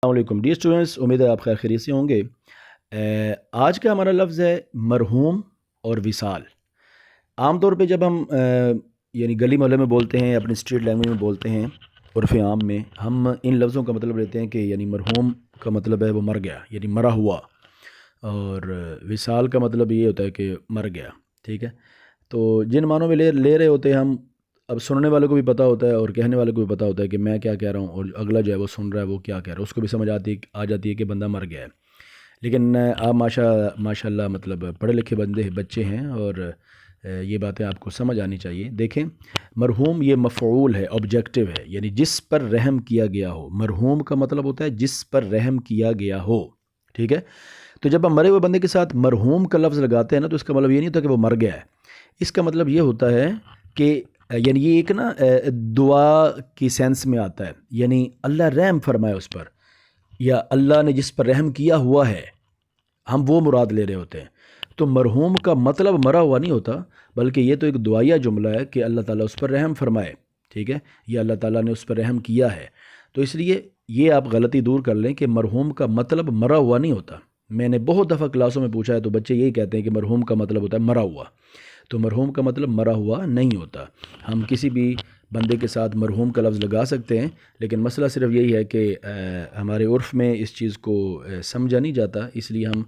السلام علیکم dear students, امید ہے آپ خیر خیریت سے ہوں گے۔ آج کا ہمارا لفظ ہے مرحوم اور وصال۔ عام طور پہ جب ہم یعنی گلی محلے میں بولتے ہیں، اپنی اسٹریٹ لینگویج میں بولتے ہیں، عرف عام میں ہم ان لفظوں کا مطلب لیتے ہیں کہ یعنی مرحوم کا مطلب ہے وہ مر گیا، یعنی مرا ہوا، اور وصال کا مطلب یہ ہوتا ہے کہ مر گیا، ٹھیک ہے۔ تو جن معنوں میں لے رہے ہوتے ہیں ہم، اب سننے والے کو بھی پتہ ہوتا ہے اور کہنے والے کو بھی پتہ ہوتا ہے کہ میں کیا کہہ رہا ہوں، اور اگلا جو ہے وہ سن رہا ہے وہ کیا کہہ رہا ہے، اس کو بھی سمجھ آ جاتی ہے کہ بندہ مر گیا ہے۔ لیکن آپ ماشاء اللہ مطلب پڑھے لکھے بچے ہیں، اور یہ باتیں آپ کو سمجھ آنی چاہیے۔ دیکھیں، مرحوم یہ مفعول ہے، آبجیکٹو ہے، یعنی جس پر رحم کیا گیا ہو۔ مرحوم کا مطلب ہوتا ہے جس پر رحم کیا گیا ہو، ٹھیک ہے۔ تو جب ہم مرے ہوئے بندے کے ساتھ مرحوم کا لفظ لگاتے ہیں نا، تو اس کا مطلب یہ نہیں ہوتا کہ وہ مر گیا ہے۔ اس کا مطلب یہ ہوتا ہے کہ یعنی یہ ایک نا دعا کی سینس میں آتا ہے، یعنی اللہ رحم فرمائے اس پر، یا اللہ نے جس پر رحم کیا ہوا ہے، ہم وہ مراد لے رہے ہوتے ہیں۔ تو مرحوم کا مطلب مرا ہوا نہیں ہوتا، بلکہ یہ تو ایک دعائیہ جملہ ہے کہ اللہ تعالیٰ اس پر رحم فرمائے، ٹھیک ہے، یا اللہ تعالیٰ نے اس پر رحم کیا ہے۔ تو اس لیے یہ آپ غلطی دور کر لیں کہ مرحوم کا مطلب مرا ہوا نہیں ہوتا۔ میں نے بہت دفعہ کلاسوں میں پوچھا ہے تو بچے یہی کہتے ہیں کہ مرحوم کا مطلب ہوتا ہے مرا ہوا۔ تو مرحوم کا مطلب مرا ہوا نہیں ہوتا۔ ہم کسی بھی بندے کے ساتھ مرحوم کا لفظ لگا سکتے ہیں، لیکن مسئلہ صرف یہی ہے کہ ہمارے عرف میں اس چیز کو سمجھا نہیں جاتا، اس لیے ہم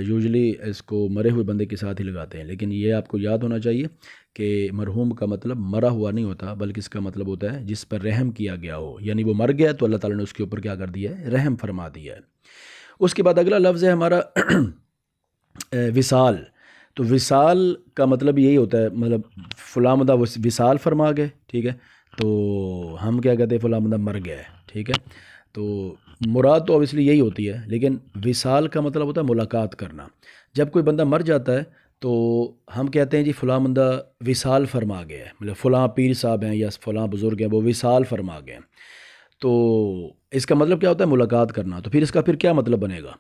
یوزلی اس کو مرے ہوئے بندے کے ساتھ ہی لگاتے ہیں۔ لیکن یہ آپ کو یاد ہونا چاہیے کہ مرحوم کا مطلب مرا ہوا نہیں ہوتا، بلکہ اس کا مطلب ہوتا ہے جس پر رحم کیا گیا ہو، یعنی وہ مر گیا تو اللہ تعالیٰ نے اس کے اوپر کیا کر دیا ہے، رحم فرما دیا ہے۔ اس کے بعد اگلا لفظ ہے ہمارا وصال۔ تو وصال کا مطلب یہی ہوتا ہے، مطلب فلاں بندہ وصال فرما گئے، ٹھیک ہے۔ تو ہم کیا کہتے ہیں، فلاں بندہ مر گیا ہے، ٹھیک ہے۔ تو مراد تو اوبیسلی یہی ہوتی ہے، لیکن وصال کا مطلب ہوتا ہے ملاقات کرنا۔ جب کوئی بندہ مر جاتا ہے تو ہم کہتے ہیں جی فلاں بندہ وصال فرما گیا ہے، مطلب فلاں پیر صاحب ہیں یا فلاں بزرگ ہیں وہ وصال فرما گئے ہیں۔ تو اس کا مطلب کیا ہوتا ہے، ملاقات کرنا۔ تو اس کا پھر کیا مطلب بنے گا؟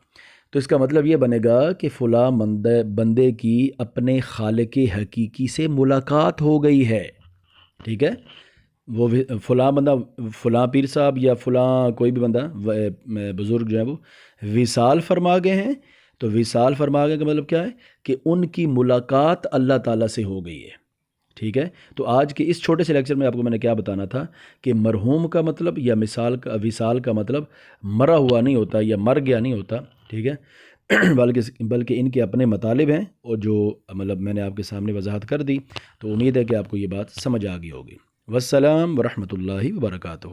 تو اس کا مطلب یہ بنے گا کہ فلاں بندے کی اپنے خالق حقیقی سے ملاقات ہو گئی ہے، ٹھیک ہے۔ وہ فلاں بندہ، فلاں پیر صاحب یا فلاں کوئی بھی بندہ بزرگ جو ہے وہ وصال فرما گئے ہیں۔ تو وصال فرما گئے کا مطلب کیا ہے کہ ان کی ملاقات اللہ تعالیٰ سے ہو گئی ہے، ٹھیک ہے۔ تو آج کے اس چھوٹے سے لیکچر میں آپ کو میں نے کیا بتانا تھا کہ مرحوم کا مطلب یا وصال کا مطلب مرا ہوا نہیں ہوتا یا مر گیا نہیں ہوتا، ٹھیک ہے، بلکہ ان کے اپنے مطالب ہیں، اور جو مطلب میں نے آپ کے سامنے وضاحت کر دی۔ تو امید ہے کہ آپ کو یہ بات سمجھ آ گئی ہوگی۔ والسلام ورحمۃ اللہ وبرکاتہ۔